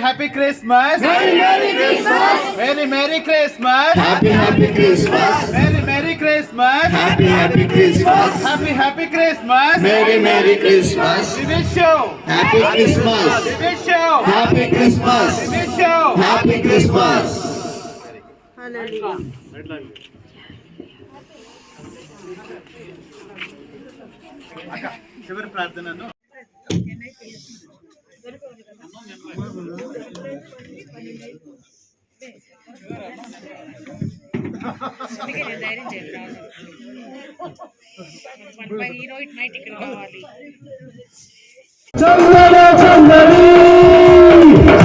Happy Christmas. Very Merry Christmas. Very Merry Christmas. Happy Christmas. Very Merry Christmas. Happy Christmas. Happy Christmas. Merry Christmas. We wish you Happy Christmas. we wish you Happy Christmas. we wish you Happy Christmas. చివరి ప్రార్థనను చందడి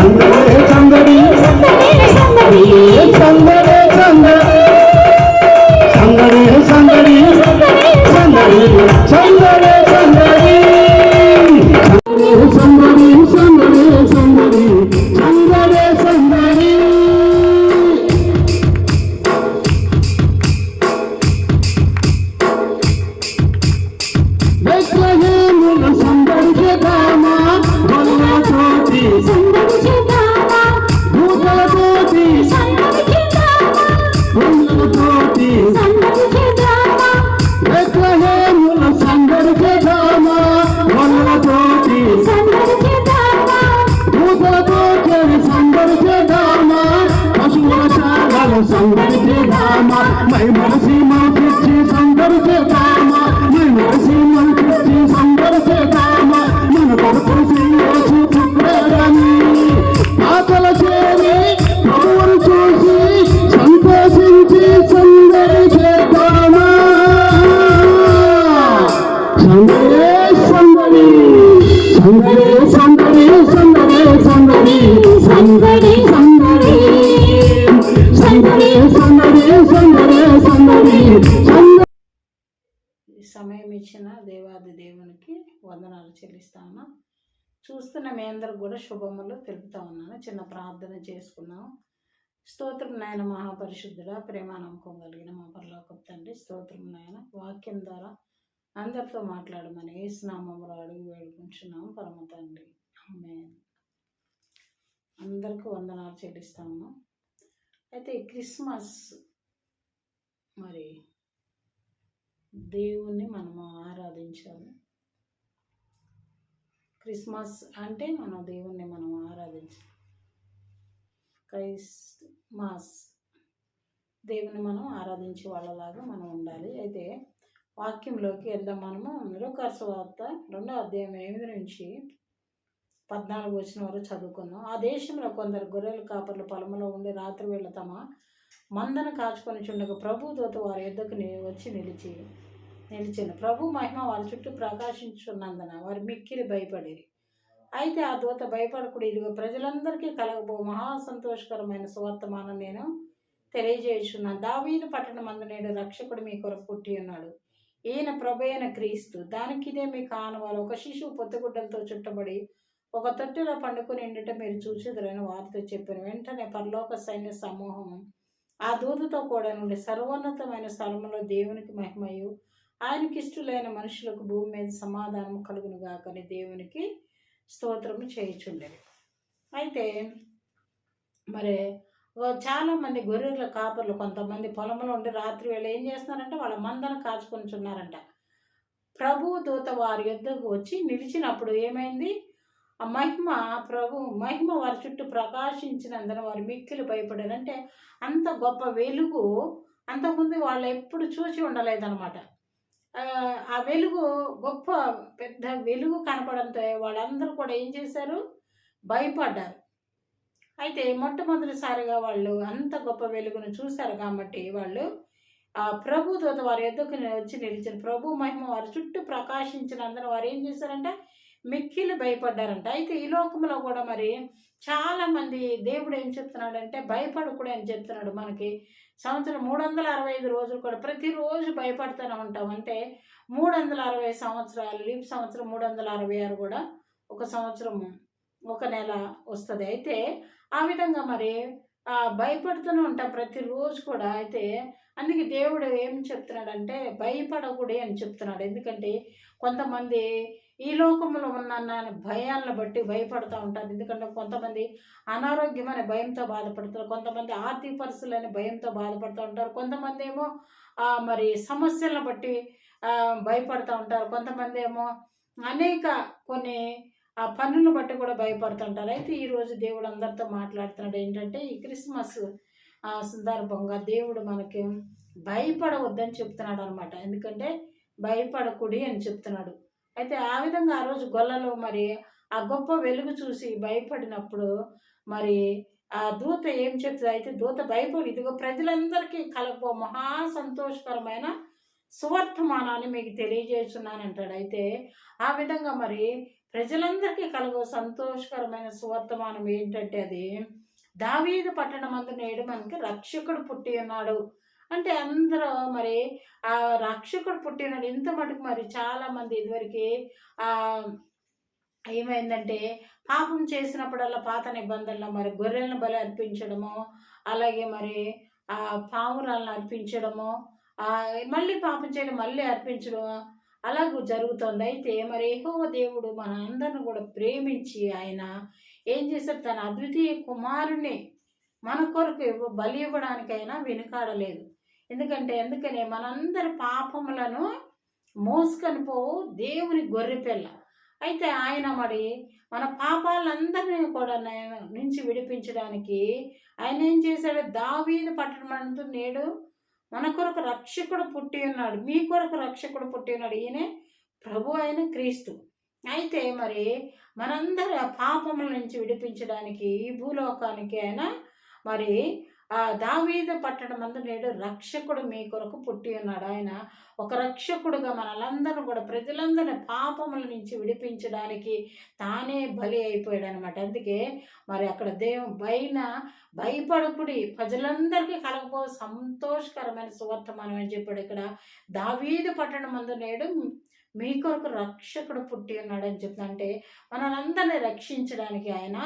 చందడి చందడి చందడి సందడి సందడి సందడి సందడి సందడి సందడి సందడి సందడి సందడి బెత్లెహేమున సందడి చేద్దామా వల్ల తోటి సందడి చేద్దామా భూతల తోటి సందడి చేద్దామా వల్ల తోటి సందడి చేద్దామా బెత్లెహేమున సందడి చేద్దామా వల్ల తోటి సందడి చేద్దామా భూతల తోటి సందడి చేద్దామా పశువుల శాలల సందడి చేద్దామా మై మనసి మాకిచ్చి సందడి చేద్దామా మై మనసి మాకిచ్చి సందడి చేద్దామా మన కొడుకు శ్రీయేసు పుట్టాడని ఆకల చేరి ప్రభువును చూసి సంతోషించి సందడి చేద్దామా సందడి సందడి సందడి సందడి సందడి సందడి సందడి సందడి సందడి సందడి సందడి సందడి సమయం ఇచ్చిన దేవాది దేవునికి వందనాలు చెల్లిస్తాను. చూస్తున్న మీ అందరికి కూడా శుభములు తెలుపుతా ఉన్నాను. చిన్న ప్రార్థన చేసుకున్నాం. స్తోత్రం నాయన మహాపరిశుద్ధుడా, ప్రేమ నమ్మకం కలిగిన మా పరలోకపు తండ్రి, స్తోత్రం నాయన. వాక్యం ద్వారా అందరితో మాట్లాడమని యేసు నామములో అడుగు వేడుకుంటున్నాం పరమ తండ్రి, ఆమేన్. అందరికీ వందనాలు చెల్లిస్తాము. అయితే క్రిస్మస్ మరి దేవుణ్ణి మనము ఆరాధించాలి. క్రిస్మస్ అంటే మనం దేవుణ్ణి మనం ఆరాధించాలి. క్రైస్మస్ దేవుని మనం ఆరాధించే వాళ్ళలాగా మనం ఉండాలి. అయితే వాక్యంలోకి వెళ్దాం. మనము లూకాసు వార్త 2వ అధ్యాయం 8 నుంచి 14 వచ్చిన వరకు చదువుకుందాం. ఆ దేశంలో కొందరు గొర్రెల కాపర్లు పొలంలో ఉండి రాత్రి వేళ తమ మందను కాచుకొని చుండగా ప్రభు దూత వారి యొద్దకు వచ్చి నిలిచింది. ప్రభు మహిమ వారి చుట్టూ ప్రకాశించున్నందున వారు మిక్కిలి భయపడేది. అయితే ఆ దూత భయపడకుడు, ఇదిగో ప్రజలందరికీ కలగబో మహా సంతోషకరమైన సువర్తమానం నేను తెలియజేయుచున్నాను. దావీదు పట్టణమందు నేడు రక్షకుడు మీ కొరకు పుట్టి ఉన్నాడు. ఈయన ప్రభు అయిన క్రీస్తు. దానికిదే మీకు ఆనవాలు. ఒక శిశువు పొత్తిగుడ్డలతో చుట్టబడి ఒక తొట్టెలో పండుకొని ఉండుట మీరు చూచుదురని వారితో చెప్పాను. వెంటనే పరలోక సైన్య సమూహం ఆ దూతతో కూడా నుండి సర్వోన్నతమైన స్థలంలో దేవునికి మహిమయు ఆయనకి ఇష్టలైన మనుషులకు భూమి మీద సమాధానం కలుగును గాకని దేవునికి స్తోత్రము చేయుచుండేది. అయితే మరి చాలామంది గొర్రెల కాపర్లు కొంతమంది పొలంలో ఉండి రాత్రి వేళ ఏం చేస్తున్నారంటే వాళ్ళ మందను కాచుకొనిచున్నారంట. ప్రభు దూత వారి యొద్దకు వచ్చి నిలిచినప్పుడు ఏమైంది, ఆ మహిమ మహిమ వారి చుట్టూ ప్రకాశించినందున వారు మిక్కిలి భయపడారు. అంటే అంత గొప్ప వెలుగు అంతకుముందు వాళ్ళు ఎప్పుడు చూసి ఉండలేదన్నమాట. ఆ వెలుగు గొప్ప పెద్ద వెలుగు కనపడంతో వాళ్ళందరూ కూడా ఏం చేశారు, భయపడ్డారు. అయితే మొట్టమొదటిసారిగా వాళ్ళు అంత గొప్ప వెలుగును చూశారు కాబట్టి వాళ్ళు ఆ ప్రభు దూత వారి ఎద్దుకు వచ్చి నిలిచారు. ప్రభు మహిమ వారి చుట్టూ ప్రకాశించినందున వారు ఏం చేశారంటే మిక్కిలి భయపడ్డారంట. అయితే ఈ లోకంలో కూడా మరి చాలామంది దేవుడు ఏం చెప్తున్నాడంటే భయపడకూడదు అని చెప్తున్నాడు. మనకి సంవత్సరం 365 రోజులు కూడా ప్రతిరోజు భయపడుతూనే ఉంటాం. అంటే 360 సంవత్సరాలు, లీప్ సంవత్సరం 366 కూడా ఒక సంవత్సరం ఒక నెల వస్తుంది. అయితే ఆ విధంగా మరి భయపడుతూనే ఉంటాం ప్రతిరోజు కూడా. అయితే అందుకే దేవుడు ఏం చెప్తున్నాడంటే భయపడకూడదు అని చెప్తున్నాడు. ఎందుకంటే కొంతమంది ఈ లోకంలో ఉన్న భయాలను బట్టి భయపడుతూ ఉంటారు. ఎందుకంటే కొంతమంది అనారోగ్యమైన భయంతో బాధపడుతారు, కొంతమంది ఆర్థిక పరిస్థితులని భయంతో బాధపడుతూ ఉంటారు, కొంతమంది ఏమో మరి సమస్యలను బట్టి భయపడుతూ ఉంటారు, కొంతమంది ఏమో అనేక కొన్ని పనులను బట్టి కూడా భయపడుతుంటారు. అయితే ఈరోజు దేవుడు అందరితో మాట్లాడుతున్నాడు ఏంటంటే ఈ క్రిస్మస్ సందర్భంగా దేవుడు మనకి భయపడవద్దని చెప్తున్నాడు అనమాట. ఎందుకంటే భయపడకూడి అని చెప్తున్నాడు. అయితే ఆ విధంగా ఆ రోజు గొల్లలో మరి ఆ గొప్ప వెలుగు చూసి భయపడినప్పుడు మరి ఆ దూత ఏం చెప్తుంది, అయితే దూత భయపడి ఇదిగో ప్రజలందరికీ కలపో మహా సంతోషకరమైన సువర్తమానాన్ని మీకు తెలియజేస్తున్నానంటాడు. అయితే ఆ విధంగా మరి ప్రజలందరికీ కలుగు సంతోషకరమైన సువర్తమానం ఏంటంటే అది దావీదు పట్టణమందు నేడు మనకి రక్షకుడు పుట్టి ఉన్నాడు. అంటే అందరూ మరి ఆ రక్షకుడు పుట్టినాడు. ఇంత మటుకు మరి చాలామంది ఇదివరకు ఏమైందంటే పాపం చేసినప్పుడల్లా పాత నిబంధనలో మరి గొర్రెలను బలి అర్పించడము, అలాగే మరి పావురాలను అర్పించడము, మళ్ళీ పాపం చేయడం మళ్ళీ అర్పించడం అలాగూ జరుగుతుంది. అయితే మరి యెహోవా దేవుడు మన అందరిని కూడా ప్రేమించి ఆయన ఏం చేశారు, తన అద్వితీయ కుమారుణ్ణి మన కొరకు బలి ఇవ్వడానికైనా వెనుకాడలేదు. ఎందుకనే మనందరి పాపములను మోసుకొని పోవు దేవుని గొర్రెపిల్ల. అయితే ఆయన మరి మన పాపాలందరినీ కూడా నుంచి విడిపించడానికి ఆయన ఏం చేశాడు, దావీదు పట్టణమందు నేడు మన కొరకు రక్షకుడు పుట్టి ఉన్నాడు, మీ కొరకు రక్షకుడు పుట్టి ఉన్నాడు. ఈయనే ప్రభు అయిన క్రీస్తు. అయితే మరి మనందరి పాపముల నుంచి విడిపించడానికి ఈ భూలోకానికి ఆయన మరి దావీదు పట్టణమందు నేడు రక్షకుడు మీ కొరకు పుట్టి ఉన్నాడు. ఆయన ఒక రక్షకుడుగా మనలందరూ కూడా ప్రజలందరినీ పాపముల నుంచి విడిపించడానికి తానే బలి అయిపోయాడు అనమాట. అందుకే మరి అక్కడ భయపడకుడి ప్రజలందరికీ కలగబో సంతోషకరమైన సువర్తమానం అని చెప్పాడు. ఇక్కడ దావీదు పట్టణమందు నేడు మీ కొరకు రక్షకుడు పుట్టి ఉన్నాడు అని చెప్తా. అంటే మనలందరినీ రక్షించడానికి ఆయన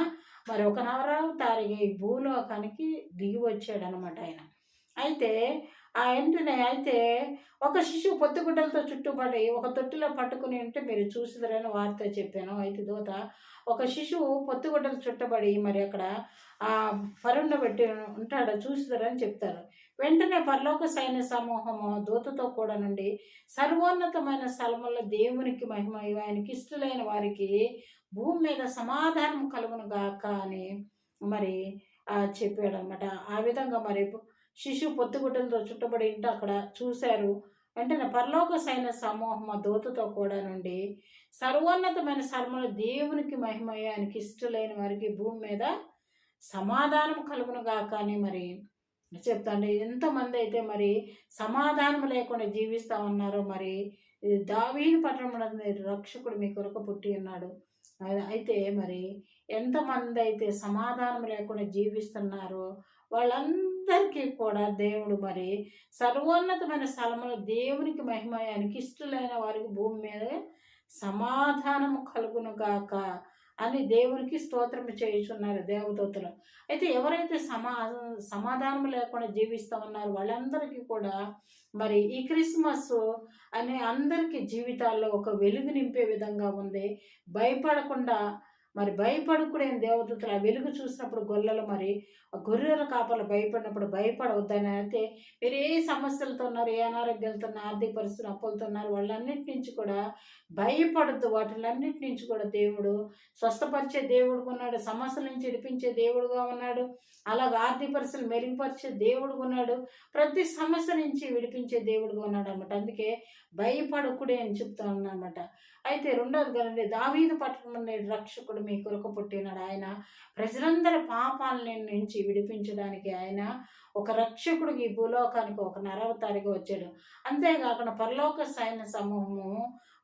మరి ఒక నవరావతారిగా ఈ భూలోకానికి దిగి వచ్చాడు అనమాట ఆయన. అయితే అయితే ఒక శిశువు పొత్తుగుడ్డలతో చుట్టుబడి ఒక తొట్టిలో పట్టుకుని ఉంటే మీరు చూసిదరని వార్త చెప్పాను. అయితే దూత ఒక శిశువు పొత్తుగుడ్డలు చుట్టబడి మరి అక్కడ పరుండబెట్టి ఉంటాడో చూసిదరని చెప్తారు. వెంటనే పరలోక సైన్య సమూహము దూతతో కూడా నుండి సర్వోన్నతమైన స్థలములో దేవునికి మహిమ, ఆయనకి ఇష్టలైన వారికి భూమి మీద సమాధానం కలుగును గాక అని మరి చెప్పాడు అనమాట. ఆ విధంగా మరి శిశువు పొత్తుగుడ్డలతో చుట్టబడి ఉంటే అక్కడ చూశారు. వెంటనే పరలోక సైన్య సమూహము దూతతో కూడా నుండి సర్వోన్నతమైన స్థలములో దేవునికి మహిమ, ఆయనకి ఇష్టలైన వారికి భూమి మీద సమాధానం కలుగును గాక అని మరి చెప్తాండి. ఎంతమంది అయితే మరి సమాధానం లేకుండా జీవిస్తూ ఉన్నారో మరి దావీదు పట్టణంలో రక్షకుడు మీ కొరకు పుట్టి ఉన్నాడు. అయితే మరి ఎంతమంది అయితే సమాధానం లేకుండా జీవిస్తున్నారో వాళ్ళందరికీ కూడా దేవుడు మరి సర్వోన్నతమైన స్థలంలో దేవునికి మహిమ, ఆయనకి ఇష్టలైన వారికి భూమి మీద సమాధానము కలుగును గాక అని దేవునికి స్తోత్రం చేయుచున్నారు దేవదూతలు. అయితే ఎవరైతే సమాధానం లేకుండా జీవిస్తూ ఉన్నారో వాళ్ళందరికీ కూడా మరి ఈ క్రిస్మస్ అనే అందరికీ జీవితాల్లో ఒక వెలుగు నింపే విధంగా ఉంది. భయపడకుండా మరి భయపడకూడని దేవదూతలు ఆ వెలుగు చూసినప్పుడు గొల్లలు మరి గొర్రెల కాపలు భయపడినప్పుడు భయపడవద్దని. అయితే మీరు ఏ సమస్యలతో ఉన్నారు, ఏ అనారోగ్యాలతో ఆర్థిక పరిస్థితులు అప్పులతో ఉన్నారు, వాళ్ళన్నిటి నుంచి కూడా భయపడద్దు. వాటిలన్నిటి నుంచి కూడా దేవుడు స్వస్థపరిచే దేవుడుగా ఉన్నాడు, సమస్యల నుంచి విడిపించే దేవుడుగా ఉన్నాడు, అలాగే ఆర్థిక పరిస్థితులు మెరుగుపరిచే దేవుడుగా ఉన్నాడు, ప్రతి సమస్య నుంచి విడిపించే దేవుడుగా ఉన్నాడు అనమాట. అందుకే భయపడకుడే అని చెప్తా ఉన్నానమాట. అయితే రెండవది కదండి, దావీదు పట్టణం రక్షకుడు మీ కొరకు పుట్టినాడు. ఆయన ప్రజలందరి పాపాల నుంచి విడిపించడానికి ఆయన ఒక రక్షకుడికి ఈ భూలోకానికి ఒక నరవతారిగా వచ్చాడు. అంతేకాకుండా పరలోక సైన్య సమూహము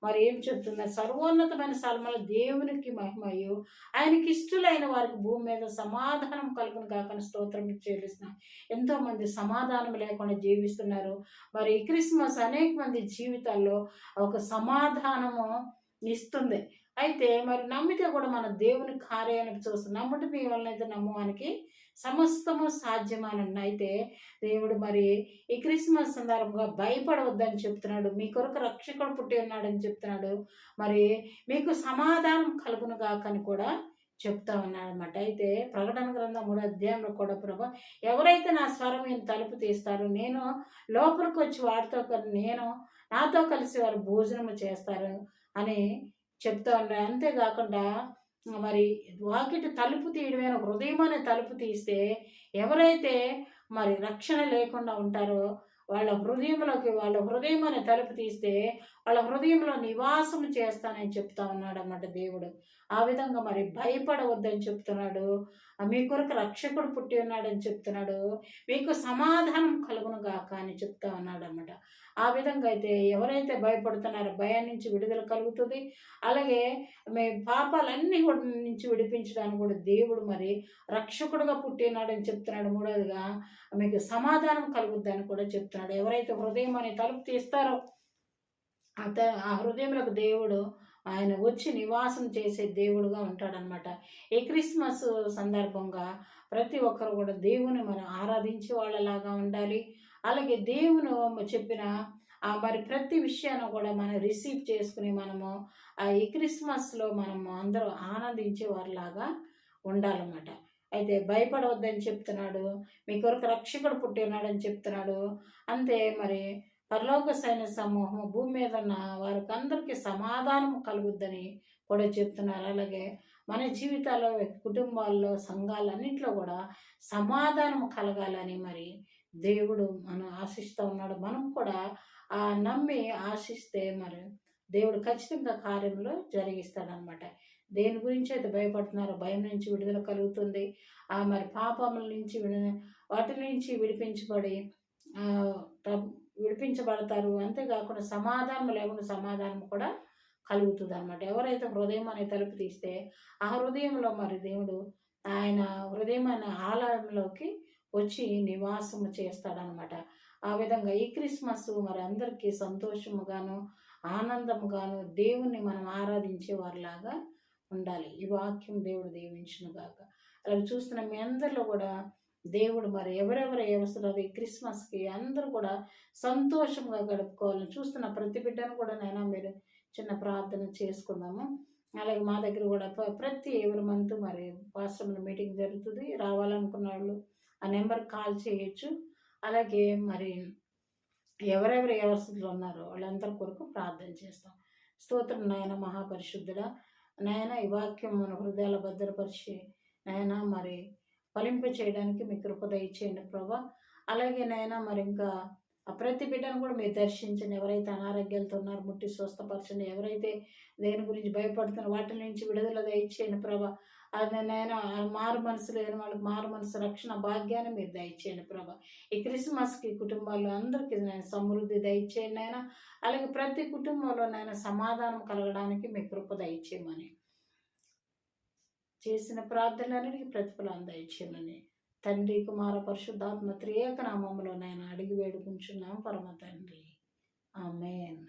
మరి ఏం చెప్తున్నారు, సర్వోన్నతమైన స్థలములో దేవునికి మహిమయు ఆయనకి ఇష్టలైన వారికి భూమి మీద సమాధానం కలుగును కాకుండా స్తోత్రం చెల్లిస్తున్నారు. ఎంతోమంది సమాధానం లేకుండా జీవిస్తున్నారు. మరి ఈ క్రిస్మస్ అనేక మంది జీవితాల్లో ఒక సమాధానము ఇస్తుంది. అయితే మరి నమ్మితే కూడా మన దేవుని కార్యాన్ని చూస్తుంది. నమ్ముటి మీ వలన అయితే నమ్మవానికి సమస్తము సాధ్యమని. అయితే దేవుడు మరి ఈ క్రిస్మస్ సందర్భంగా భయపడవద్దని చెప్తున్నాడు. మీ కొరకు రక్షకుడు పుట్టి ఉన్నాడని చెప్తున్నాడు. మరి మీకు సమాధానం కలుగును కాకని కూడా చెప్తా ఉన్నాడు అనమాట. అయితే ప్రకటన గ్రంథం 3వ అధ్యాయంలో కూడా ప్రభా ఎవరైతే నా స్వరం తలుపు తీస్తారో నేను లోపలికి వచ్చి వారితో నాతో కలిసి వారు భోజనము చేస్తారు అని చెప్తా ఉన్నారు. అంతేకాకుండా మరి వాకిటి తలుపు తీయడమైన హృదయం అనే తలుపు తీస్తే ఎవరైతే మరి రక్షణ లేకుండా ఉంటారో వాళ్ళ హృదయం అనే తలుపు తీస్తే వాళ్ళ హృదయంలో నివాసం చేస్తానని చెప్తా ఉన్నాడు అన్నమాట దేవుడు. ఆ విధంగా మరి భయపడవద్దని చెప్తున్నాడు. మీ కొరకు రక్షకుడు పుట్టి ఉన్నాడని చెప్తున్నాడు. మీకు సమాధానం కలుగును గాక అని చెప్తా ఉన్నాడు అన్నమాట. ఆ విధంగా అయితే ఎవరైతే భయపడుతున్నారో భయం నుంచి విడుదల కలుగుతుంది. అలాగే మీ పాపాలన్నీ కూడా నుంచి విడిపించడానికి కూడా దేవుడు మరి రక్షకుడుగా పుట్టినాడని చెప్తున్నాడు. మూడవదిగా మీకు సమాధానం కలుగుద్దని కూడా చెప్తున్నాడు. ఎవరైతే హృదయం అనే తలుపు తీస్తారో ఆ హృదయంలోకి దేవుడు ఆయన వచ్చి నివాసం చేసే దేవుడుగా ఉంటాడనమాట. ఈ క్రిస్మస్ సందర్భంగా ప్రతి ఒక్కరు కూడా దేవుని మనం ఆరాధించే వాళ్ళలాగా ఉండాలి. అలాగే దేవుని చెప్పిన మరి ప్రతి విషయాన్ని కూడా మనం రిసీవ్ చేసుకుని మనము ఈ క్రిస్మస్లో మనము అందరూ ఆనందించే వారిలాగా ఉండాలన్నమాట. అయితే భయపడవద్దని చెప్తున్నాడు. మీ కొరకు రక్షకుడు పుట్టి ఉన్నాడని చెప్తున్నాడు. అంతే మరి పరలోక సైన్య సమూహం భూమి మీద ఉన్న వారికి అందరికీ సమాధానం కలుగుద్దని కూడా చెప్తున్నారు. అలాగే మన జీవితాల్లో కుటుంబాల్లో సంఘాలన్నింటిలో కూడా సమాధానం కలగాలని మరి దేవుడు మనం ఆశిస్తూ ఉన్నాడు. మనం కూడా నమ్మి ఆశిస్తే మరి దేవుడు ఖచ్చితంగా కార్యంలో జరిగిస్తాడనమాట. దేని గురించి అయితే భయపడుతున్నారో భయం నుంచి విడుదల కలుగుతుంది. మరి పాపముల నుంచి వాటి నుంచి విడిపించబడతారు. అంతేకాకుండా సమాధానం లేకుండా సమాధానం కూడా కలుగుతుంది అనమాట. ఎవరైతే హృదయం అనే తలుపు తీస్తే ఆ హృదయంలో మరి దేవుడు ఆయన హృదయం అనే ఆలయంలోకి వచ్చి నివాసము చేస్తాడనమాట. ఆ విధంగా ఈ క్రిస్మస్ మరి అందరికీ సంతోషముగాను ఆనందముగాను దేవుణ్ణి మనం ఆరాధించే వారిలాగా ఉండాలి. ఈ వాక్యం దేవుడు దీవించును గాక. అలాగే చూస్తున్న మీ అందరిలో కూడా దేవుడు మరి ఎవరెవరు వస్తున్నారు ఈ క్రిస్మస్కి అందరూ కూడా సంతోషంగా గడుపుకోవాలని చూస్తున్న ప్రతి బిడ్డను కూడా నైనా మీరు చిన్న ప్రార్థన చేసుకుందాము. అలాగే మా దగ్గర కూడా ప్రతి ఎవరి మంత్ మరి పాస్టర్ల మీటింగ్ జరుగుతుంది. రావాలనుకున్న వాళ్ళు ఆ నెంబర్కి కాల్ చేయొచ్చు. అలాగే మరి ఎవరెవరు వ్యవస్థలో ఉన్నారో వాళ్ళందరి కొరకు ప్రార్థన చేస్తాం. స్తోత్రం నాయన మహాపరిశుద్ధుడా. నాయన ఈ వాక్యం మన హృదయాల భద్రపరిచి నాయన మరి ఫలింప చేయడానికి మీ కృప దయచేయండి ప్రభా. అలాగే నాయన మరి ఇంకా ప్రతి బిడ్డను కూడా మీరు దర్శించండి. ఎవరైతే అనారోగ్యాలతో ఉన్నారో ముట్టి స్వస్థపరచండి. ఎవరైతే దేని గురించి భయపడుతున్నారో వాటి నుంచి విడుదల దయచేయండి ప్రభా. అది నాయన మారు మనసు లేని వాళ్ళకి మారు మనసు రక్షణ భాగ్యాన్ని మీరు దయచేయండి ప్రభా. ఈ క్రిస్మస్కి కుటుంబాల్లో అందరికీ నేను సమృద్ధి దయచేయండి ఆయన. అలాగే ప్రతి కుటుంబంలో నేను సమాధానం కలగడానికి మీ కృప దయచేయమని చేసిన ప్రార్థనలన్నిటికీ ప్రతిఫలం దయచేయమని తండ్రి కుమార పరిశుద్ధాత్మ త్రియేక నామములో నేను అడిగి వేడుకుంటున్నాం పరమ తండ్రి. ఆమేన్.